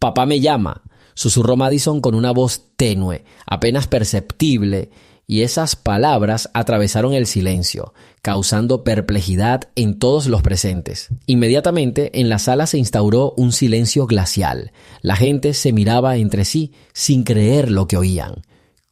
«Papá me llama», susurró Madison con una voz tenue, apenas perceptible, y esas palabras atravesaron el silencio, causando perplejidad en todos los presentes. Inmediatamente en la sala se instauró un silencio glacial. La gente se miraba entre sí sin creer lo que oían.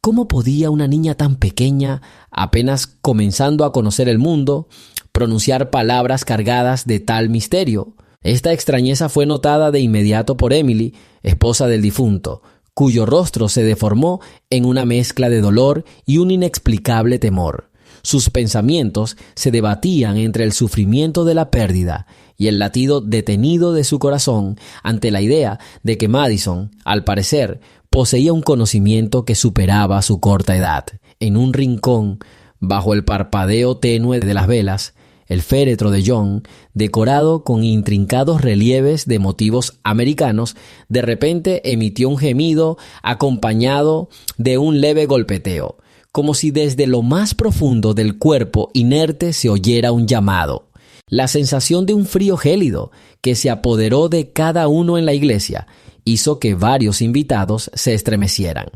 ¿Cómo podía una niña tan pequeña, apenas comenzando a conocer el mundo, pronunciar palabras cargadas de tal misterio? Esta extrañeza fue notada de inmediato por Emily, esposa del difunto, cuyo rostro se deformó en una mezcla de dolor y un inexplicable temor. Sus pensamientos se debatían entre el sufrimiento de la pérdida y el latido detenido de su corazón ante la idea de que Madison, al parecer, poseía un conocimiento que superaba su corta edad. En un rincón, bajo el parpadeo tenue de las velas, el féretro de John, decorado con intrincados relieves de motivos americanos, de repente emitió un gemido acompañado de un leve golpeteo, como si desde lo más profundo del cuerpo inerte se oyera un llamado. La sensación de un frío gélido que se apoderó de cada uno en la iglesia hizo que varios invitados se estremecieran.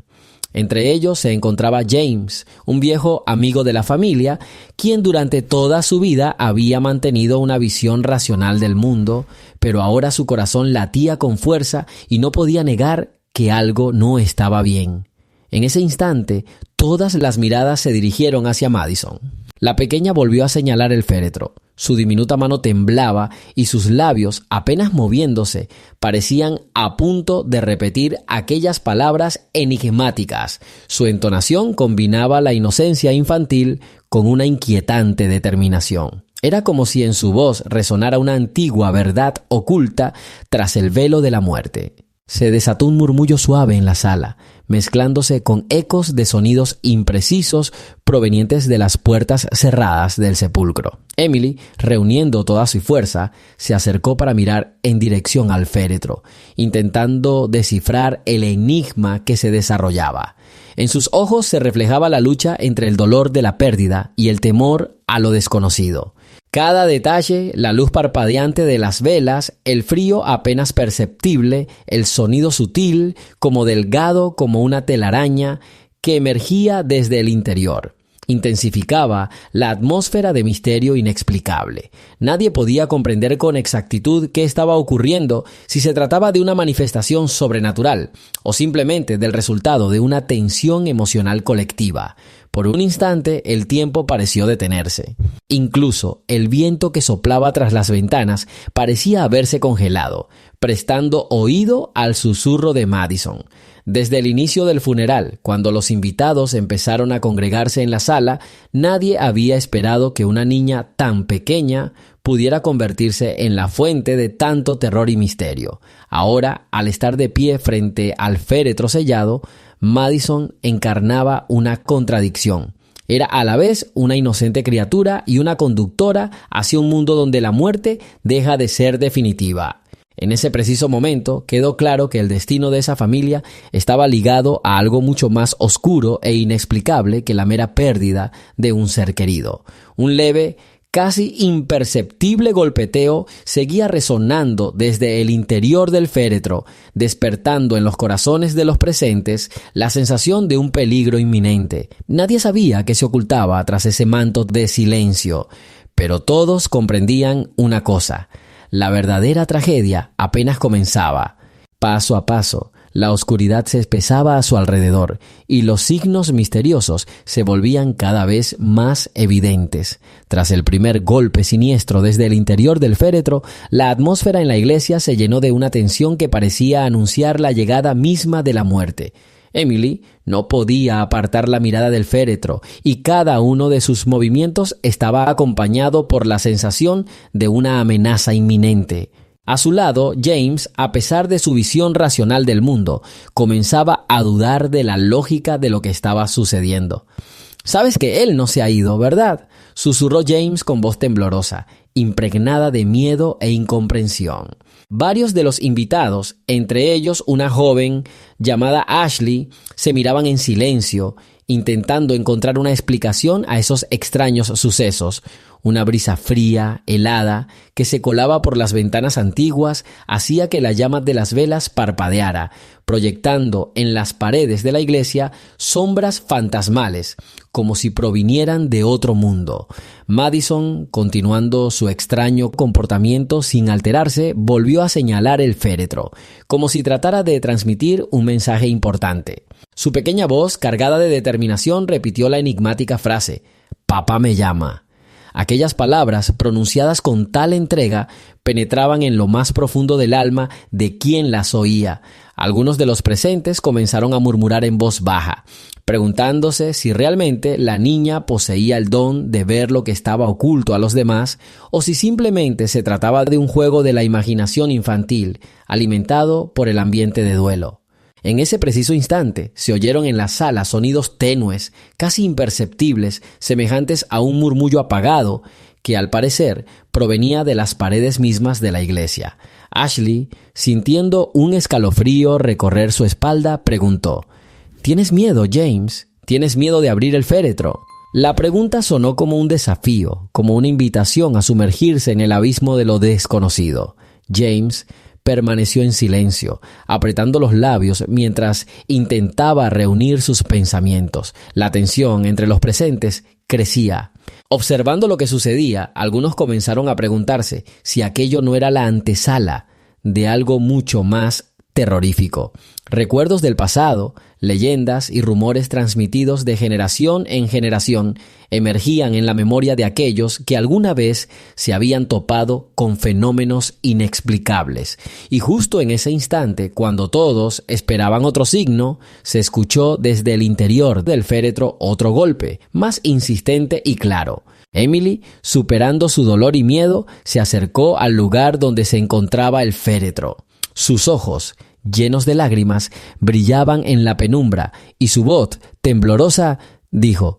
Entre ellos se encontraba James, un viejo amigo de la familia, quien durante toda su vida había mantenido una visión racional del mundo, pero ahora su corazón latía con fuerza y no podía negar que algo no estaba bien. En ese instante, todas las miradas se dirigieron hacia Madison. La pequeña volvió a señalar el féretro. Su diminuta mano temblaba y sus labios, apenas moviéndose, parecían a punto de repetir aquellas palabras enigmáticas. Su entonación combinaba la inocencia infantil con una inquietante determinación. Era como si en su voz resonara una antigua verdad oculta tras el velo de la muerte. Se desató un murmullo suave en la sala, mezclándose con ecos de sonidos imprecisos provenientes de las puertas cerradas del sepulcro. Emily, reuniendo toda su fuerza, se acercó para mirar en dirección al féretro, intentando descifrar el enigma que se desarrollaba. En sus ojos se reflejaba la lucha entre el dolor de la pérdida y el temor a lo desconocido. Cada detalle, la luz parpadeante de las velas, el frío apenas perceptible, el sonido sutil, como delgado como una telaraña, que emergía desde el interior, intensificaba la atmósfera de misterio inexplicable. Nadie podía comprender con exactitud qué estaba ocurriendo, si se trataba de una manifestación sobrenatural o simplemente del resultado de una tensión emocional colectiva. Por un instante el tiempo pareció detenerse. Incluso el viento que soplaba tras las ventanas parecía haberse congelado, prestando oído al susurro de Madison. Desde el inicio del funeral, cuando los invitados empezaron a congregarse en la sala, nadie había esperado que una niña tan pequeña pudiera convertirse en la fuente de tanto terror y misterio. Ahora, al estar de pie frente al féretro sellado, Madison encarnaba una contradicción. Era a la vez una inocente criatura y una conductora hacia un mundo donde la muerte deja de ser definitiva. En ese preciso momento quedó claro que el destino de esa familia estaba ligado a algo mucho más oscuro e inexplicable que la mera pérdida de un ser querido. Un leve, casi imperceptible golpeteo seguía resonando desde el interior del féretro, despertando en los corazones de los presentes la sensación de un peligro inminente. Nadie sabía qué se ocultaba tras ese manto de silencio, pero todos comprendían una cosa: la verdadera tragedia apenas comenzaba. Paso a paso, la oscuridad se espesaba a su alrededor y los signos misteriosos se volvían cada vez más evidentes. Tras el primer golpe siniestro desde el interior del féretro, la atmósfera en la iglesia se llenó de una tensión que parecía anunciar la llegada misma de la muerte. Emily no podía apartar la mirada del féretro y cada uno de sus movimientos estaba acompañado por la sensación de una amenaza inminente. A su lado, James, a pesar de su visión racional del mundo, comenzaba a dudar de la lógica de lo que estaba sucediendo. «Sabes que él no se ha ido, ¿verdad?», susurró James con voz temblorosa, impregnada de miedo e incomprensión. Varios de los invitados, entre ellos una joven llamada Ashley, se miraban en silencio, intentando encontrar una explicación a esos extraños sucesos. Una brisa fría, helada, que se colaba por las ventanas antiguas, hacía que la llama de las velas parpadeara, proyectando en las paredes de la iglesia sombras fantasmales, como si provinieran de otro mundo. Madison, continuando su extraño comportamiento sin alterarse, volvió a señalar el féretro, como si tratara de transmitir un mensaje importante. Su pequeña voz, cargada de determinación, repitió la enigmática frase: «Papá me llama». Aquellas palabras, pronunciadas con tal entrega, penetraban en lo más profundo del alma de quien las oía. Algunos de los presentes comenzaron a murmurar en voz baja, preguntándose si realmente la niña poseía el don de ver lo que estaba oculto a los demás, o si simplemente se trataba de un juego de la imaginación infantil, alimentado por el ambiente de duelo. En ese preciso instante se oyeron en la sala sonidos tenues, casi imperceptibles, semejantes a un murmullo apagado, que al parecer provenía de las paredes mismas de la iglesia. Ashley, sintiendo un escalofrío recorrer su espalda, preguntó: «¿Tienes miedo, James? ¿Tienes miedo de abrir el féretro?». La pregunta sonó como un desafío, como una invitación a sumergirse en el abismo de lo desconocido. James permaneció en silencio, apretando los labios mientras intentaba reunir sus pensamientos. La tensión entre los presentes crecía. Observando lo que sucedía, algunos comenzaron a preguntarse si aquello no era la antesala de algo mucho más terrorífico. Recuerdos del pasado, leyendas y rumores transmitidos de generación en generación emergían en la memoria de aquellos que alguna vez se habían topado con fenómenos inexplicables. Y justo en ese instante, cuando todos esperaban otro signo, se escuchó desde el interior del féretro otro golpe, más insistente y claro. Emily, superando su dolor y miedo, se acercó al lugar donde se encontraba el féretro. Sus ojos, llenos de lágrimas, brillaban en la penumbra y su voz, temblorosa, dijo: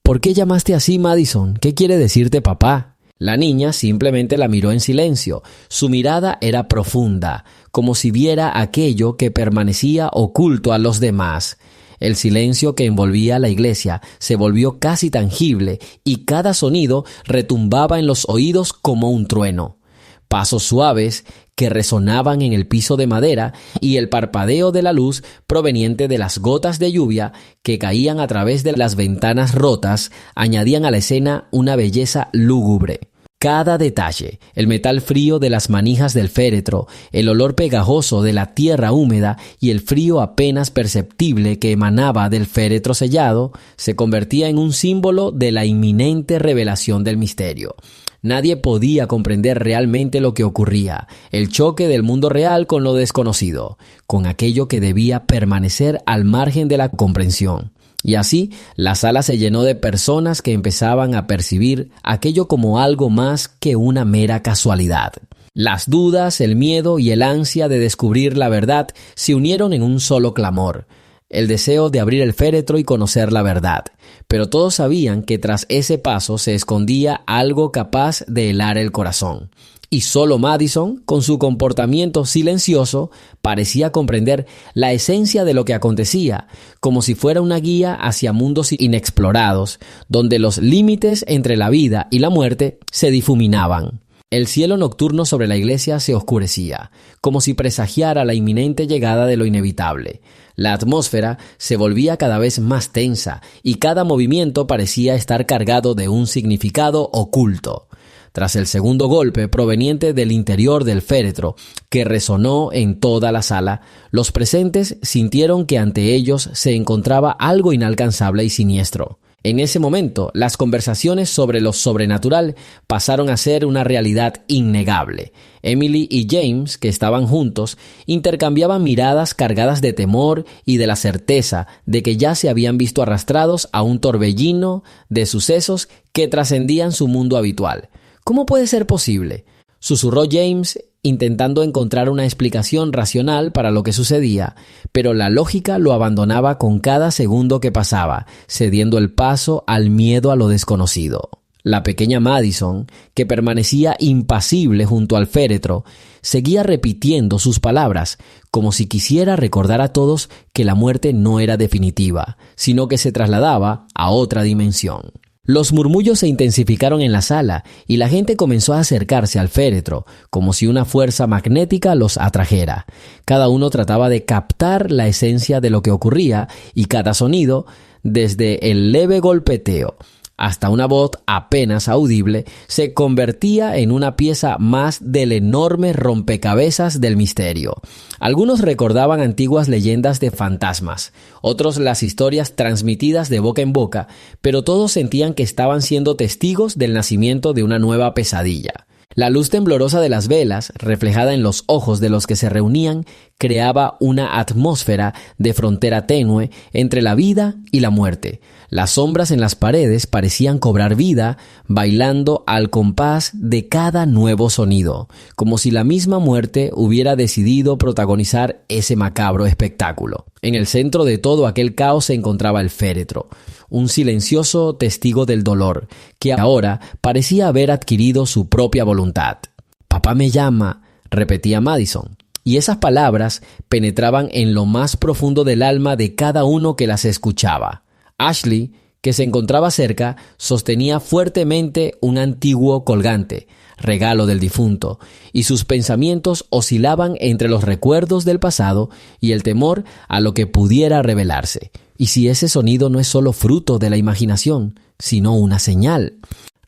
«¿Por qué llamaste así, Madison? ¿Qué quiere decirte papá?». La niña simplemente la miró en silencio. Su mirada era profunda, como si viera aquello que permanecía oculto a los demás. El silencio que envolvía la iglesia se volvió casi tangible y cada sonido retumbaba en los oídos como un trueno. Pasos suaves que resonaban en el piso de madera y el parpadeo de la luz proveniente de las gotas de lluvia que caían a través de las ventanas rotas añadían a la escena una belleza lúgubre. Cada detalle, el metal frío de las manijas del féretro, el olor pegajoso de la tierra húmeda y el frío apenas perceptible que emanaba del féretro sellado, se convertía en un símbolo de la inminente revelación del misterio. Nadie podía comprender realmente lo que ocurría, el choque del mundo real con lo desconocido, con aquello que debía permanecer al margen de la comprensión. Y así, la sala se llenó de personas que empezaban a percibir aquello como algo más que una mera casualidad. Las dudas, el miedo y el ansia de descubrir la verdad se unieron en un solo clamor: el deseo de abrir el féretro y conocer la verdad. Pero todos sabían que tras ese paso se escondía algo capaz de helar el corazón. Y solo Madison, con su comportamiento silencioso, parecía comprender la esencia de lo que acontecía, como si fuera una guía hacia mundos inexplorados, donde los límites entre la vida y la muerte se difuminaban. El cielo nocturno sobre la iglesia se oscurecía, como si presagiara la inminente llegada de lo inevitable. La atmósfera se volvía cada vez más tensa y cada movimiento parecía estar cargado de un significado oculto. Tras el segundo golpe proveniente del interior del féretro, que resonó en toda la sala, los presentes sintieron que ante ellos se encontraba algo inalcanzable y siniestro. En ese momento, las conversaciones sobre lo sobrenatural pasaron a ser una realidad innegable. Emily y James, que estaban juntos, intercambiaban miradas cargadas de temor y de la certeza de que ya se habían visto arrastrados a un torbellino de sucesos que trascendían su mundo habitual. ¿Cómo puede ser posible?, susurró James, intentando encontrar una explicación racional para lo que sucedía, pero la lógica lo abandonaba con cada segundo que pasaba, cediendo el paso al miedo a lo desconocido. La pequeña Madison, que permanecía impasible junto al féretro, seguía repitiendo sus palabras, como si quisiera recordar a todos que la muerte no era definitiva, sino que se trasladaba a otra dimensión. Los murmullos se intensificaron en la sala y la gente comenzó a acercarse al féretro, como si una fuerza magnética los atrajera. Cada uno trataba de captar la esencia de lo que ocurría y cada sonido, desde el leve golpeteo hasta una voz apenas audible, se convertía en una pieza más del enorme rompecabezas del misterio. Algunos recordaban antiguas leyendas de fantasmas, otros las historias transmitidas de boca en boca, pero todos sentían que estaban siendo testigos del nacimiento de una nueva pesadilla. La luz temblorosa de las velas, reflejada en los ojos de los que se reunían, creaba una atmósfera de frontera tenue entre la vida y la muerte. Las sombras en las paredes parecían cobrar vida, bailando al compás de cada nuevo sonido, como si la misma muerte hubiera decidido protagonizar ese macabro espectáculo. En el centro de todo aquel caos se encontraba el féretro, un silencioso testigo del dolor, que ahora parecía haber adquirido su propia voluntad. «Papá me llama», repetía Madison, y esas palabras penetraban en lo más profundo del alma de cada uno que las escuchaba. Ashley, que se encontraba cerca, sostenía fuertemente un antiguo colgante, regalo del difunto, y sus pensamientos oscilaban entre los recuerdos del pasado y el temor a lo que pudiera revelarse. ¿Y si ese sonido no es solo fruto de la imaginación, sino una señal?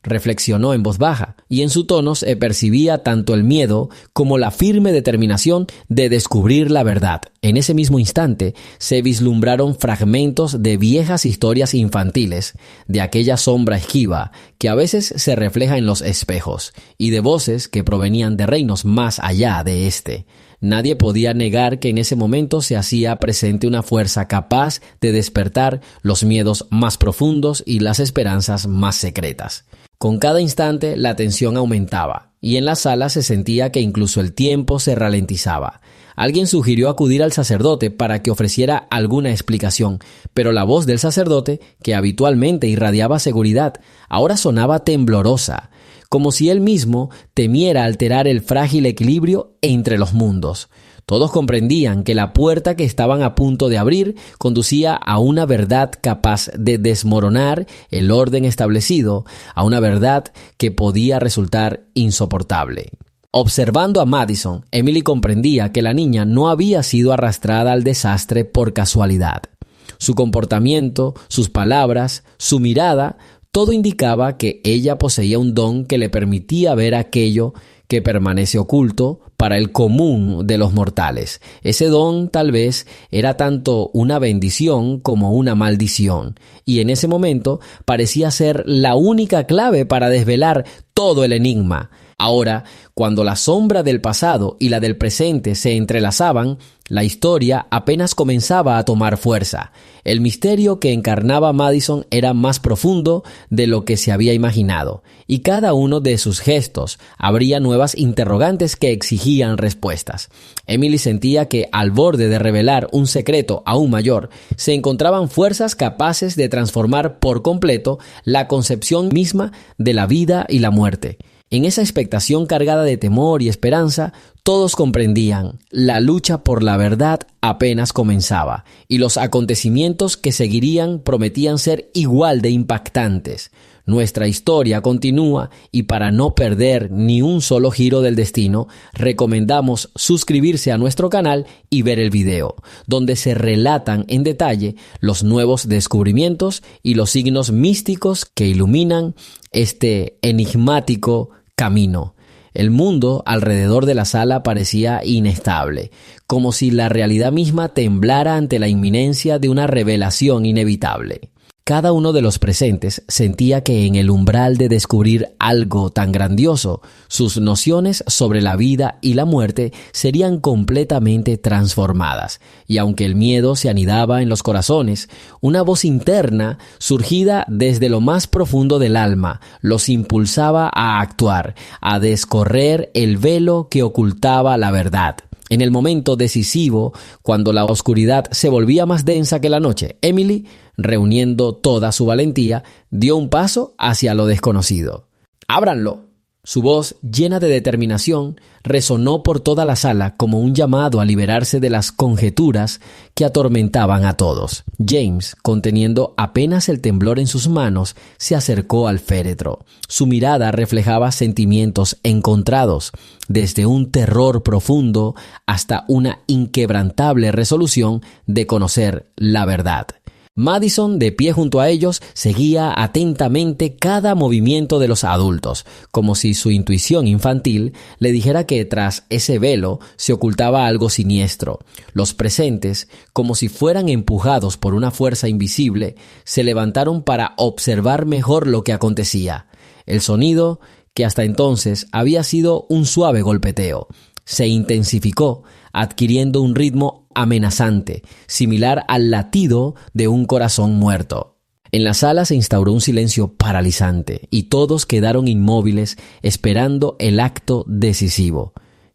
Reflexionó en voz baja, y en su tono se percibía tanto el miedo como la firme determinación de descubrir la verdad. En ese mismo instante se vislumbraron fragmentos de viejas historias infantiles, de aquella sombra esquiva que a veces se refleja en los espejos, y de voces que provenían de reinos más allá de este. Nadie podía negar que en ese momento se hacía presente una fuerza capaz de despertar los miedos más profundos y las esperanzas más secretas. Con cada instante la tensión aumentaba, y en la sala se sentía que incluso el tiempo se ralentizaba. Alguien sugirió acudir al sacerdote para que ofreciera alguna explicación, pero la voz del sacerdote, que habitualmente irradiaba seguridad, ahora sonaba temblorosa, como si él mismo temiera alterar el frágil equilibrio entre los mundos. Todos comprendían que la puerta que estaban a punto de abrir conducía a una verdad capaz de desmoronar el orden establecido, a una verdad que podía resultar insoportable. Observando a Madison, Emily comprendía que la niña no había sido arrastrada al desastre por casualidad. Su comportamiento, sus palabras, su mirada, todo indicaba que ella poseía un don que le permitía ver aquello que permanece oculto para el común de los mortales. Ese don tal vez era tanto una bendición como una maldición, y en ese momento parecía ser la única clave para desvelar todo el enigma. Ahora, cuando la sombra del pasado y la del presente se entrelazaban, la historia apenas comenzaba a tomar fuerza. El misterio que encarnaba Madison era más profundo de lo que se había imaginado, y cada uno de sus gestos abría nuevas interrogantes que exigían respuestas. Emily sentía que, al borde de revelar un secreto aún mayor, se encontraban fuerzas capaces de transformar por completo la concepción misma de la vida y la muerte. En esa expectación cargada de temor y esperanza, todos comprendían, la lucha por la verdad apenas comenzaba, y los acontecimientos que seguirían prometían ser igual de impactantes. Nuestra historia continúa, y para no perder ni un solo giro del destino, recomendamos suscribirse a nuestro canal y ver el video, donde se relatan en detalle los nuevos descubrimientos y los signos místicos que iluminan este enigmático camino. El mundo alrededor de la sala parecía inestable, como si la realidad misma temblara ante la inminencia de una revelación inevitable. Cada uno de los presentes sentía que en el umbral de descubrir algo tan grandioso, sus nociones sobre la vida y la muerte serían completamente transformadas. Y aunque el miedo se anidaba en los corazones, una voz interna, surgida desde lo más profundo del alma, los impulsaba a actuar, a descorrer el velo que ocultaba la verdad. En el momento decisivo, cuando la oscuridad se volvía más densa que la noche, Emily, reuniendo toda su valentía, dio un paso hacia lo desconocido. «¡Ábranlo!», Su voz, llena de determinación, resonó por toda la sala como un llamado a liberarse de las conjeturas que atormentaban a todos. James, conteniendo apenas el temblor en sus manos, se acercó al féretro. Su mirada reflejaba sentimientos encontrados, desde un terror profundo hasta una inquebrantable resolución de conocer la verdad. Madison, de pie junto a ellos, seguía atentamente cada movimiento de los adultos, como si su intuición infantil le dijera que tras ese velo se ocultaba algo siniestro. Los presentes, como si fueran empujados por una fuerza invisible, se levantaron para observar mejor lo que acontecía. El sonido, que hasta entonces había sido un suave golpeteo, se intensificó, adquiriendo un ritmo amenazante, similar al latido de un corazón muerto. En la sala se instauró un silencio paralizante y todos quedaron inmóviles esperando el acto decisivo.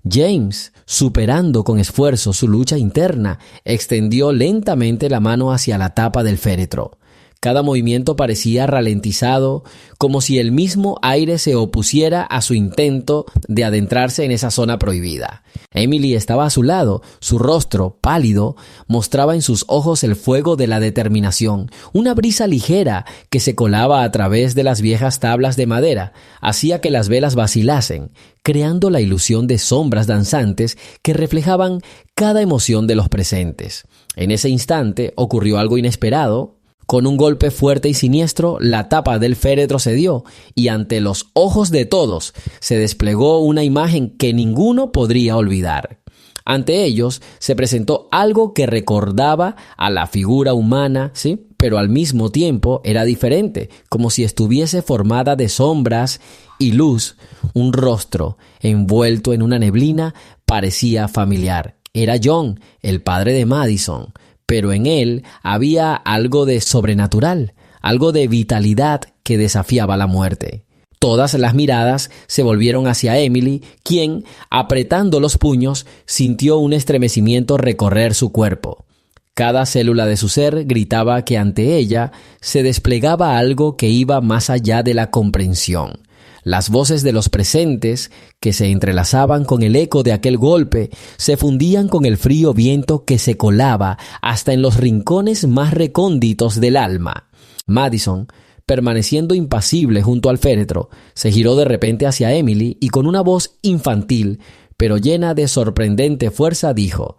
James, superando con esfuerzo su lucha interna, extendió lentamente la mano hacia la tapa del féretro. Cada movimiento parecía ralentizado, como si el mismo aire se opusiera a su intento de adentrarse en esa zona prohibida. Emily estaba a su lado. Su rostro, pálido, mostraba en sus ojos el fuego de la determinación. Una brisa ligera que se colaba a través de las viejas tablas de madera hacía que las velas vacilasen, creando la ilusión de sombras danzantes que reflejaban cada emoción de los presentes. En ese instante ocurrió algo inesperado. Con un golpe fuerte y siniestro, la tapa del féretro cedió y ante los ojos de todos se desplegó una imagen que ninguno podría olvidar. Ante ellos se presentó algo que recordaba a la figura humana, ¿sí?, pero al mismo tiempo era diferente, como si estuviese formada de sombras y luz. Un rostro envuelto en una neblina parecía familiar. Era John, el padre de Madison. Pero en él había algo de sobrenatural, algo de vitalidad que desafiaba la muerte. Todas las miradas se volvieron hacia Emily, quien, apretando los puños, sintió un estremecimiento recorrer su cuerpo. Cada célula de su ser gritaba que ante ella se desplegaba algo que iba más allá de la comprensión. Las voces de los presentes, que se entrelazaban con el eco de aquel golpe, se fundían con el frío viento que se colaba hasta en los rincones más recónditos del alma. Madison, permaneciendo impasible junto al féretro, se giró de repente hacia Emily y con una voz infantil, pero llena de sorprendente fuerza, dijo: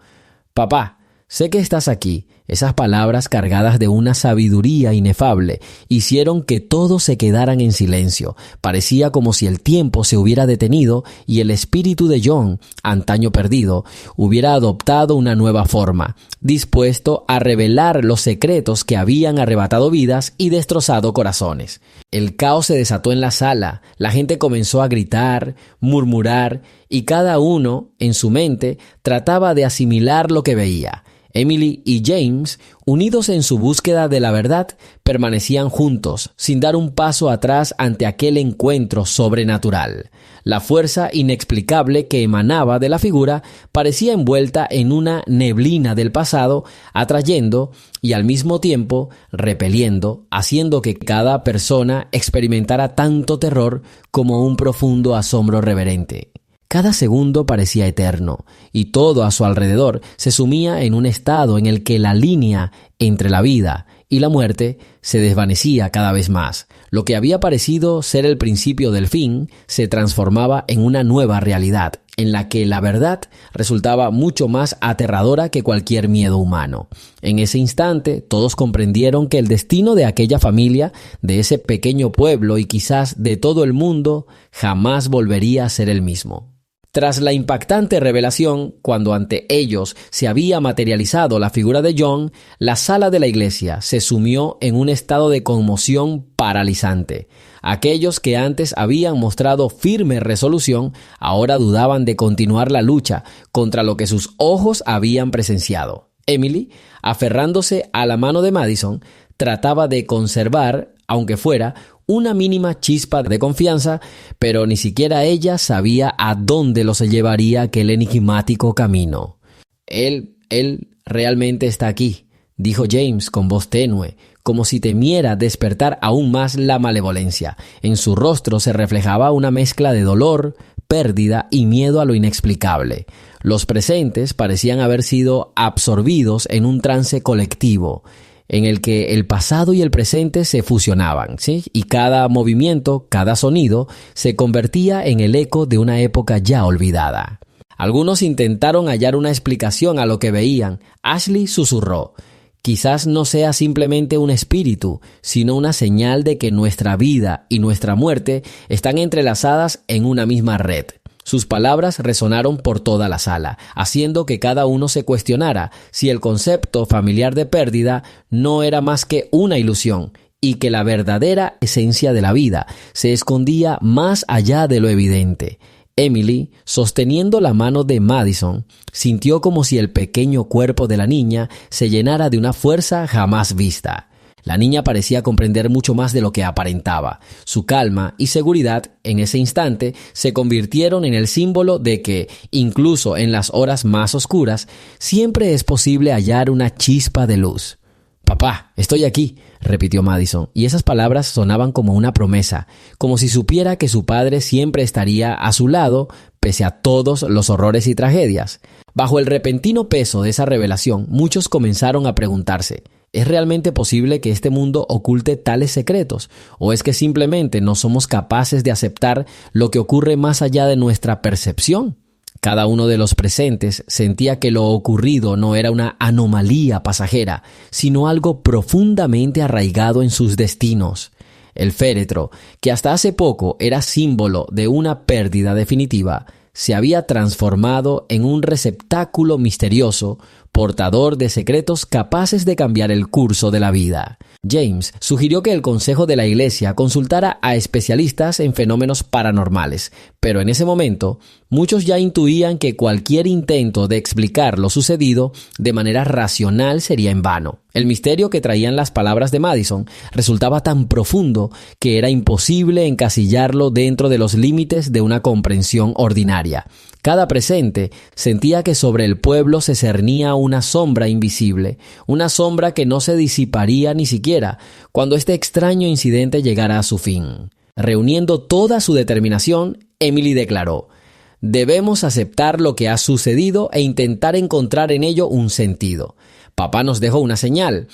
«Papá, sé que estás aquí». Esas palabras, cargadas de una sabiduría inefable, hicieron que todos se quedaran en silencio. Parecía como si el tiempo se hubiera detenido y el espíritu de John, antaño perdido, hubiera adoptado una nueva forma, dispuesto a revelar los secretos que habían arrebatado vidas y destrozado corazones. El caos se desató en la sala. La gente comenzó a gritar, murmurar, y cada uno, en su mente, trataba de asimilar lo que veía. Emily y James, unidos en su búsqueda de la verdad, permanecían juntos, sin dar un paso atrás ante aquel encuentro sobrenatural. La fuerza inexplicable que emanaba de la figura parecía envuelta en una neblina del pasado, atrayendo y al mismo tiempo repeliendo, haciendo que cada persona experimentara tanto terror como un profundo asombro reverente. Cada segundo parecía eterno, y todo a su alrededor se sumía en un estado en el que la línea entre la vida y la muerte se desvanecía cada vez más. Lo que había parecido ser el principio del fin se transformaba en una nueva realidad, en la que la verdad resultaba mucho más aterradora que cualquier miedo humano. En ese instante, todos comprendieron que el destino de aquella familia, de ese pequeño pueblo y quizás de todo el mundo, jamás volvería a ser el mismo. Tras la impactante revelación, cuando ante ellos se había materializado la figura de John, la sala de la iglesia se sumió en un estado de conmoción paralizante. Aquellos que antes habían mostrado firme resolución, ahora dudaban de continuar la lucha contra lo que sus ojos habían presenciado. Emily, aferrándose a la mano de Madison, trataba de conservar, aunque fuera, una mínima chispa de confianza, pero ni siquiera ella sabía a dónde los llevaría aquel enigmático camino. Él realmente está aquí», dijo James con voz tenue, como si temiera despertar aún más la malevolencia. En su rostro se reflejaba una mezcla de dolor, pérdida y miedo a lo inexplicable. Los presentes parecían haber sido absorbidos en un trance colectivo, en el que el pasado y el presente se fusionaban, ¿sí? Y cada movimiento, cada sonido, se convertía en el eco de una época ya olvidada. Algunos intentaron hallar una explicación a lo que veían. Ashley susurró: quizás no sea simplemente un espíritu, sino una señal de que nuestra vida y nuestra muerte están entrelazadas en una misma red. Sus palabras resonaron por toda la sala, haciendo que cada uno se cuestionara si el concepto familiar de pérdida no era más que una ilusión y que la verdadera esencia de la vida se escondía más allá de lo evidente. Emily, sosteniendo la mano de Madison, sintió como si el pequeño cuerpo de la niña se llenara de una fuerza jamás vista. La niña parecía comprender mucho más de lo que aparentaba. Su calma y seguridad en ese instante se convirtieron en el símbolo de que, incluso en las horas más oscuras, siempre es posible hallar una chispa de luz. «Papá, estoy aquí», repitió Madison, y esas palabras sonaban como una promesa, como si supiera que su padre siempre estaría a su lado, pese a todos los horrores y tragedias. Bajo el repentino peso de esa revelación, muchos comenzaron a preguntarse: ¿es realmente posible que este mundo oculte tales secretos? ¿O es que simplemente no somos capaces de aceptar lo que ocurre más allá de nuestra percepción? Cada uno de los presentes sentía que lo ocurrido no era una anomalía pasajera, sino algo profundamente arraigado en sus destinos. El féretro, que hasta hace poco era símbolo de una pérdida definitiva, se había transformado en un receptáculo misterioso, portador de secretos capaces de cambiar el curso de la vida. James sugirió que el Consejo de la Iglesia consultara a especialistas en fenómenos paranormales, pero en ese momento muchos ya intuían que cualquier intento de explicar lo sucedido de manera racional sería en vano. El misterio que traían las palabras de Madison resultaba tan profundo que era imposible encasillarlo dentro de los límites de una comprensión ordinaria. Cada presente sentía que sobre el pueblo se cernía una sombra invisible, una sombra que no se disiparía ni siquiera cuando este extraño incidente llegara a su fin. Reuniendo toda su determinación, Emily declaró: «Debemos aceptar lo que ha sucedido e intentar encontrar en ello un sentido. Papá nos dejó una señal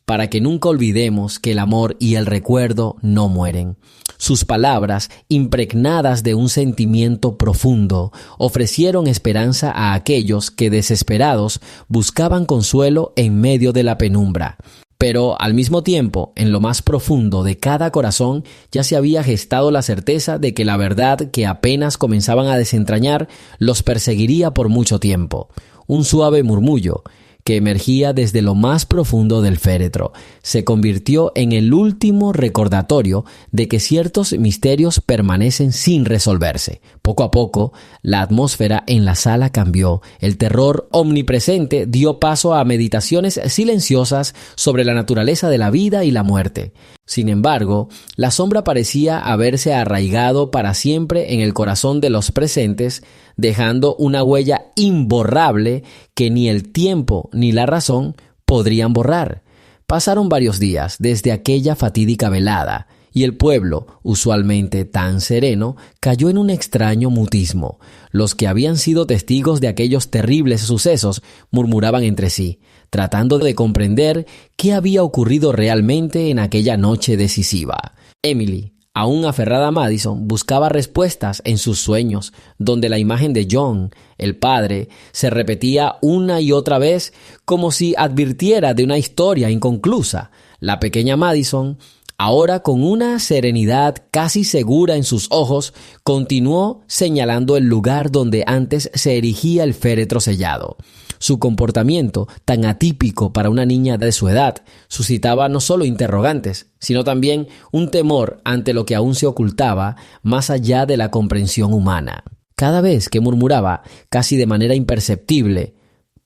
para que nunca olvidemos que el amor y el recuerdo no mueren». Sus palabras, impregnadas de un sentimiento profundo, ofrecieron esperanza a aquellos que, desesperados, buscaban consuelo en medio de la penumbra. Pero, al mismo tiempo, en lo más profundo de cada corazón ya se había gestado la certeza de que la verdad que apenas comenzaban a desentrañar los perseguiría por mucho tiempo. Un suave murmullo que emergía desde lo más profundo del féretro se convirtió en el último recordatorio de que ciertos misterios permanecen sin resolverse. Poco a poco, la atmósfera en la sala cambió. El terror omnipresente dio paso a meditaciones silenciosas sobre la naturaleza de la vida y la muerte. Sin embargo, la sombra parecía haberse arraigado para siempre en el corazón de los presentes, dejando una huella imborrable que ni el tiempo ni la razón podrían borrar. Pasaron varios días desde aquella fatídica velada, y el pueblo, usualmente tan sereno, cayó en un extraño mutismo. Los que habían sido testigos de aquellos terribles sucesos murmuraban entre sí, tratando de comprender qué había ocurrido realmente en aquella noche decisiva. Emily, aún aferrada a Madison, buscaba respuestas en sus sueños, donde la imagen de John, el padre, se repetía una y otra vez como si advirtiera de una historia inconclusa. La pequeña Madison, ahora con una serenidad casi segura en sus ojos, continuó señalando el lugar donde antes se erigía el féretro sellado. Su comportamiento, tan atípico para una niña de su edad, suscitaba no solo interrogantes, sino también un temor ante lo que aún se ocultaba más allá de la comprensión humana. Cada vez que murmuraba, casi de manera imperceptible,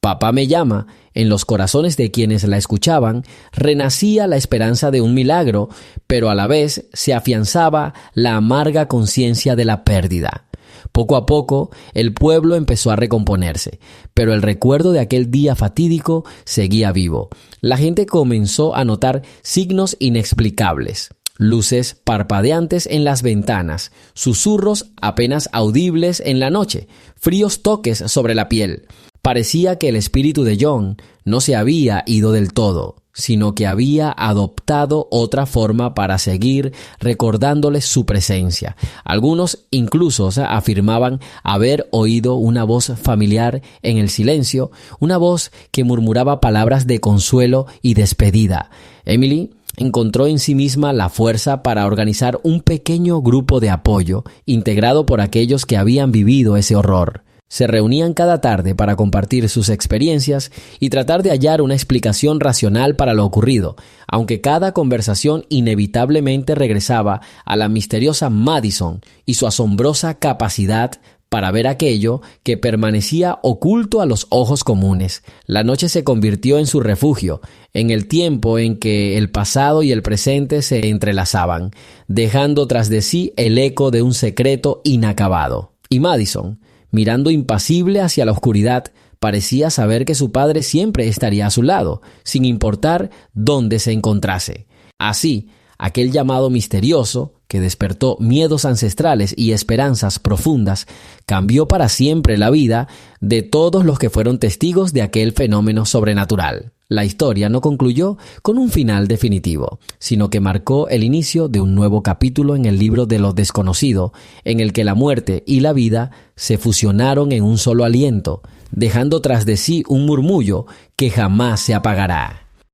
«Papá me llama», en los corazones de quienes la escuchaban, renacía la esperanza de un milagro, pero a la vez se afianzaba la amarga conciencia de la pérdida. Poco a poco, el pueblo empezó a recomponerse, pero el recuerdo de aquel día fatídico seguía vivo. La gente comenzó a notar signos inexplicables. Luces parpadeantes en las ventanas, susurros apenas audibles en la noche, fríos toques sobre la piel. Parecía que el espíritu de John no se había ido del todo, sino que había adoptado otra forma para seguir recordándoles su presencia. Algunos incluso afirmaban haber oído una voz familiar en el silencio, una voz que murmuraba palabras de consuelo y despedida. Emily encontró en sí misma la fuerza para organizar un pequeño grupo de apoyo integrado por aquellos que habían vivido ese horror. Se reunían cada tarde para compartir sus experiencias y tratar de hallar una explicación racional para lo ocurrido, aunque cada conversación inevitablemente regresaba a la misteriosa Madison y su asombrosa capacidad para ver aquello que permanecía oculto a los ojos comunes. La noche se convirtió en su refugio, en el tiempo en que el pasado y el presente se entrelazaban, dejando tras de sí el eco de un secreto inacabado. Y Madison, mirando impasible hacia la oscuridad, parecía saber que su padre siempre estaría a su lado, sin importar dónde se encontrase. Así, aquel llamado misterioso, que despertó miedos ancestrales y esperanzas profundas, cambió para siempre la vida de todos los que fueron testigos de aquel fenómeno sobrenatural. La historia no concluyó con un final definitivo, sino que marcó el inicio de un nuevo capítulo en el libro de lo desconocido, en el que la muerte y la vida se fusionaron en un solo aliento, dejando tras de sí un murmullo que jamás se apagará.